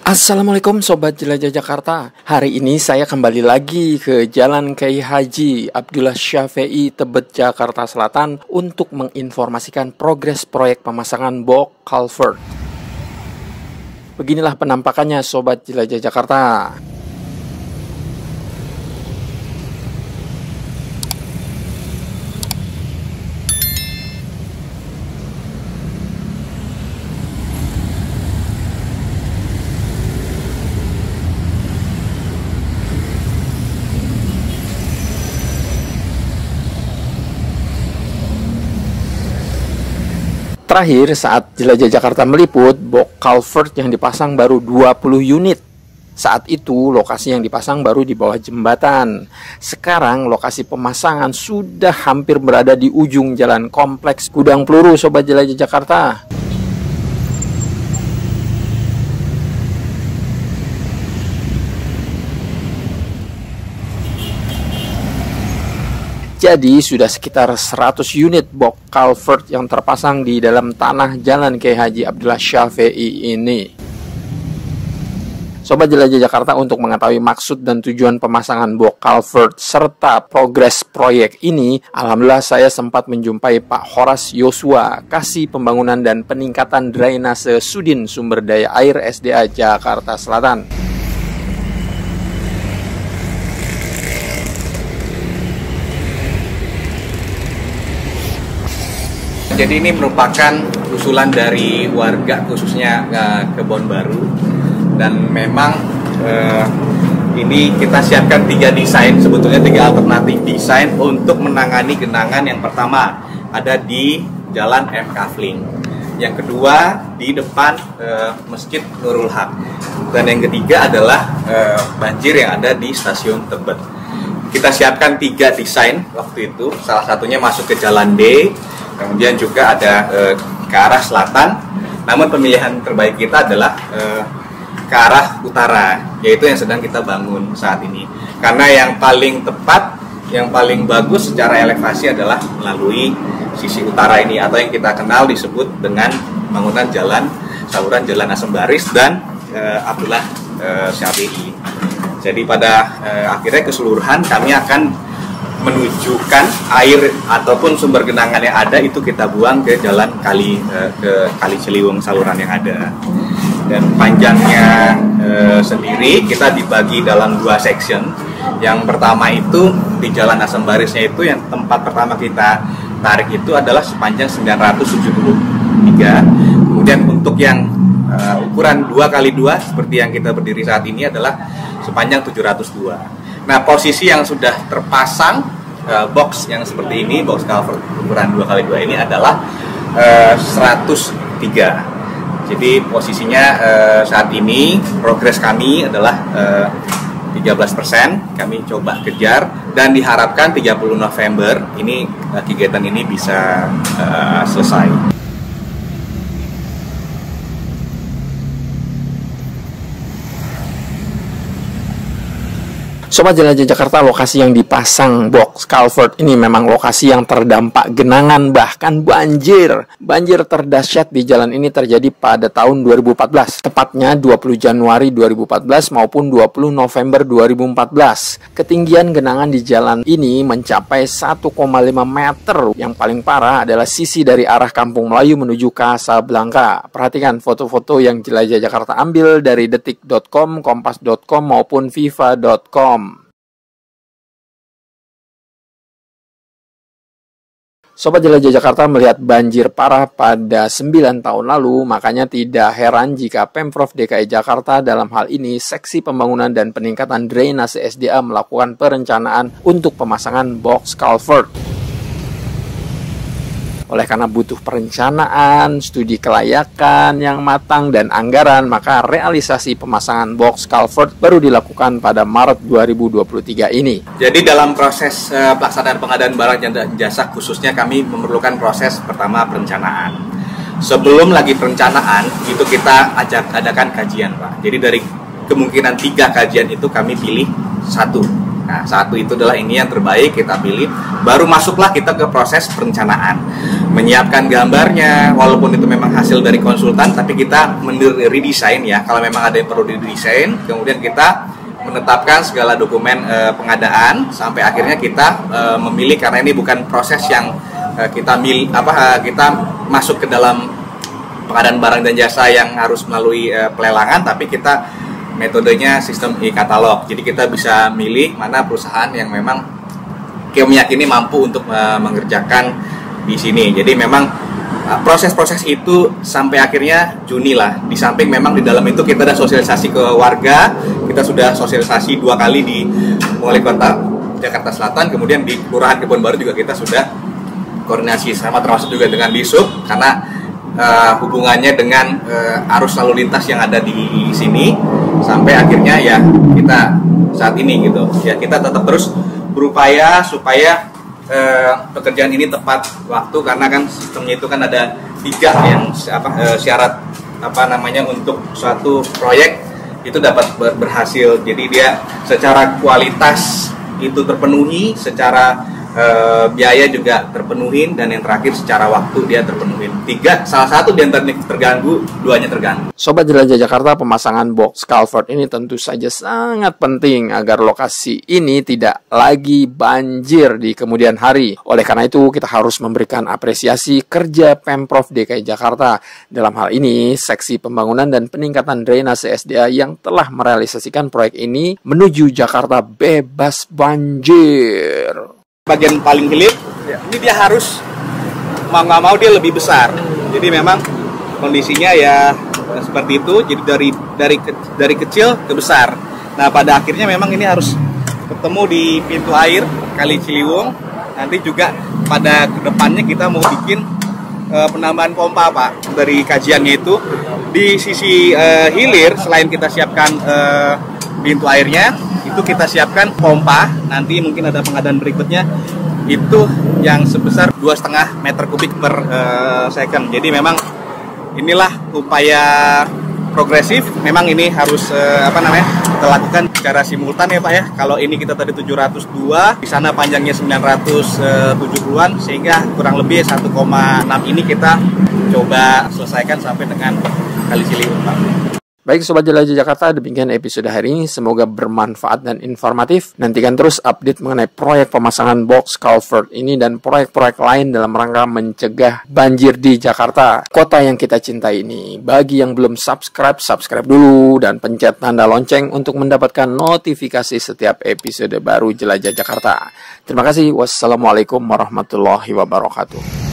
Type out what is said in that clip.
Assalamualaikum Sobat Jelajah Jakarta. Hari ini saya kembali lagi ke Jalan Kiai Haji Abdullah Syafi'i, Tebet, Jakarta Selatan untuk menginformasikan progres proyek pemasangan box culvert. Beginilah penampakannya Sobat Jelajah Jakarta. Terakhir saat Jelajah Jakarta meliput, box culvert yang dipasang baru 20 unit. Saat itu lokasi yang dipasang baru di bawah jembatan. Sekarang lokasi pemasangan sudah hampir berada di ujung jalan kompleks Gudang Peluru Sobat Jelajah Jakarta. Jadi sudah sekitar 100 unit box culvert yang terpasang di dalam tanah Jalan Kiai Haji Abdullah Syafi'i ini. Sobat Jelajah Jakarta, untuk mengetahui maksud dan tujuan pemasangan box culvert serta progres proyek ini, alhamdulillah saya sempat menjumpai Pak Horas Yosua, Kasih Pembangunan dan Peningkatan Drainase Sudin Sumber Daya Air SDA Jakarta Selatan. Jadi ini merupakan usulan dari warga khususnya Kebon Baru, dan memang ini kita siapkan 3 desain, sebetulnya 3 alternatif desain untuk menangani genangan. Yang pertama ada di Jalan M. Kafling, yang kedua di depan Masjid Nurul Haq, dan yang ketiga adalah banjir yang ada di Stasiun Tebet. Kita siapkan 3 desain waktu itu, salah satunya masuk ke Jalan D, kemudian juga ada ke arah selatan, namun pemilihan terbaik kita adalah ke arah utara, yaitu yang sedang kita bangun saat ini. Karena yang paling tepat, yang paling bagus secara elevasi adalah melalui sisi utara ini, atau yang kita kenal disebut dengan bangunan jalan, saluran Jalan Asem Baris dan Abdullah Syafi'i. Jadi pada akhirnya keseluruhan kami akan menunjukkan air ataupun sumber genangan yang ada itu kita buang ke jalan kali, ke Kali Ciliwung, saluran yang ada. Dan panjangnya sendiri kita dibagi dalam 2 section. Yang pertama itu di Jalan Asem Barisnya, itu yang tempat pertama kita tarik itu adalah sepanjang 973. Kemudian untuk yang ukuran 2x2 seperti yang kita berdiri saat ini adalah sepanjang 702. Nah, posisi yang sudah terpasang box yang seperti ini, box culvert ukuran 2x2 ini adalah 103. Jadi posisinya saat ini progres kami adalah 13%. Kami coba kejar dan diharapkan 30 November ini kegiatan ini bisa selesai. Sobat Jelajah Jakarta, lokasi yang dipasang box culvert ini memang lokasi yang terdampak genangan, bahkan banjir. Banjir terdahsyat di jalan ini terjadi pada tahun 2014, tepatnya 20 Januari 2014 maupun 20 November 2014. Ketinggian genangan di jalan ini mencapai 1,5 meter. Yang paling parah adalah sisi dari arah Kampung Melayu menuju Kasablanka. Perhatikan foto-foto yang Jelajah Jakarta ambil dari detik.com, kompas.com maupun viva.com. Sobat Jelajah Jakarta melihat banjir parah pada 9 tahun lalu, makanya tidak heran jika Pemprov DKI Jakarta, dalam hal ini Seksi Pembangunan dan Peningkatan Drainase SDA, melakukan perencanaan untuk pemasangan box culvert. Oleh karena butuh perencanaan, studi kelayakan yang matang, dan anggaran, maka realisasi pemasangan box culvert baru dilakukan pada Maret 2023 ini. Jadi dalam proses pelaksanaan pengadaan barang dan jasa khususnya kami memerlukan proses pertama perencanaan. Sebelum lagi perencanaan, itu kita adakan kajian, Pak. Jadi dari kemungkinan 3 kajian itu kami pilih 1 Nah, satu itu adalah ini yang terbaik kita pilih, baru masuklah kita ke proses perencanaan, menyiapkan gambarnya, walaupun itu memang hasil dari konsultan, tapi kita redesign ya, kalau memang ada yang perlu didesain, kemudian kita menetapkan segala dokumen pengadaan, sampai akhirnya kita memilih, karena ini bukan proses yang kita masuk ke dalam pengadaan barang dan jasa yang harus melalui pelelangan, tapi kita metodenya sistem e-katalog. Jadi kita bisa milih mana perusahaan yang memang kita meyakini mampu untuk mengerjakan di sini. Jadi memang proses-proses itu sampai akhirnya Juni lah. Di samping memang di dalam itu kita ada sosialisasi ke warga. Kita sudah sosialisasi 2 kali di Wali Kota Jakarta Selatan, kemudian di Kelurahan Kebon Baru juga kita sudah koordinasi sama, termasuk juga dengan Disub, karena hubungannya dengan arus lalu lintas yang ada di sini, sampai akhirnya ya kita saat ini gitu ya, kita tetap terus berupaya supaya pekerjaan ini tepat waktu, karena kan sistemnya itu kan ada 3 yang syarat untuk suatu proyek itu dapat berhasil. Jadi dia secara kualitas itu terpenuhi, secara biaya juga terpenuhin, dan yang terakhir secara waktu dia terpenuhin. 3, salah satu di antara terganggu, 2-nya terganggu. Sobat Jelajah Jakarta, pemasangan box culvert ini tentu saja sangat penting agar lokasi ini tidak lagi banjir di kemudian hari. Oleh karena itu, kita harus memberikan apresiasi kerja Pemprov DKI Jakarta. Dalam hal ini, Seksi Pembangunan dan Peningkatan Drainase SDA yang telah merealisasikan proyek ini menuju Jakarta bebas banjir. Bagian paling hilir, ini dia harus mau nggak mau dia lebih besar. Jadi memang kondisinya ya seperti itu. Jadi dari kecil ke besar. Nah, pada akhirnya memang ini harus ketemu di pintu air Kali Ciliwung. Nanti juga pada kedepannya kita mau bikin penambahan pompa, Pak. Dari kajiannya itu di sisi hilir, selain kita siapkan pintu airnya, itu kita siapkan pompa. Nanti mungkin ada pengadaan berikutnya itu yang sebesar 2,5 meter kubik per second. Jadi memang inilah upaya progresif. Memang ini harus kita lakukan secara simultan ya Pak ya. Kalau ini kita tadi 702, di sana panjangnya 970-an, sehingga kurang lebih 1,6 ini kita coba selesaikan sampai dengan Kali Ciliwung, Pak. Baik Sobat Jelajah Jakarta, demikian episode hari ini. Semoga bermanfaat dan informatif. Nantikan terus update mengenai proyek pemasangan box culvert ini dan proyek-proyek lain dalam rangka mencegah banjir di Jakarta, kota yang kita cintai ini. Bagi yang belum subscribe dulu dan pencet tanda lonceng untuk mendapatkan notifikasi setiap episode baru Jelajah Jakarta. Terima kasih. Wassalamualaikum warahmatullahi wabarakatuh.